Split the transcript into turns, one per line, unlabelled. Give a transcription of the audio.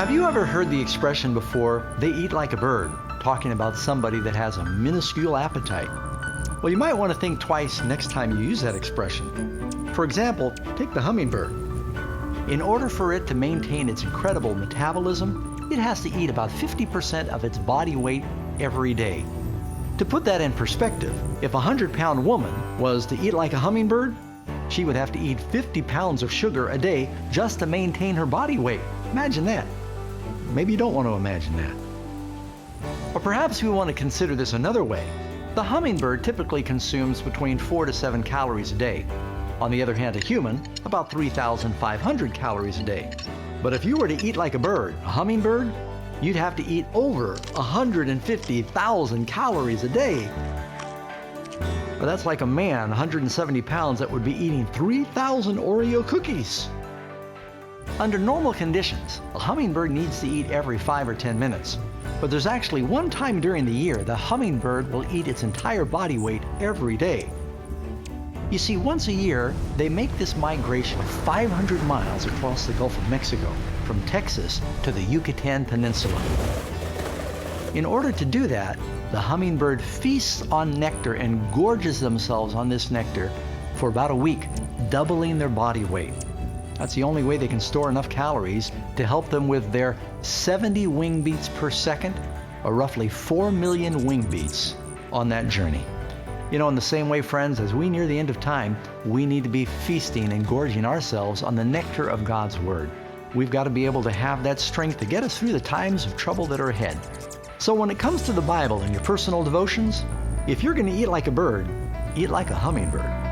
Have you ever heard the expression before, they eat like a bird, talking about somebody that has a minuscule appetite? Well, you might want to think twice next time you use that expression. For example, take the hummingbird. In order for it to maintain its incredible metabolism, it has to eat about 50% of its body weight every day. To put that in perspective, if a 100-pound woman was to eat like a hummingbird, she would have to eat 50 pounds of sugar a day just to maintain her body weight. Imagine that. Maybe you don't want to imagine that. Or perhaps we want to consider this another way. The hummingbird typically consumes between 4 to 7 calories a day. On the other hand, a human, about 3,500 calories a day. But if you were to eat like a bird, a hummingbird, you'd have to eat over 150,000 calories a day. Well, that's like a man, 170 pounds, that would be eating 3,000 Oreo cookies. Under normal conditions, a hummingbird needs to eat every 5 or 10 minutes. But there's actually one time during the year the hummingbird will eat its entire body weight every day. You see, once a year, they make this migration of 500 miles across the Gulf of Mexico, from Texas to the Yucatan Peninsula. In order to do that, the hummingbird feasts on nectar and gorges themselves on this nectar for about a week, doubling their body weight. That's the only way they can store enough calories to help them with their 70 wing beats per second, or roughly 4 million wing beats on that journey. You know, in the same way, friends, as we near the end of time, we need to be feasting and gorging ourselves on the nectar of God's Word. We've got to be able to have that strength to get us through the times of trouble that are ahead. So when it comes to the Bible and your personal devotions, if you're going to eat like a bird, eat like a hummingbird.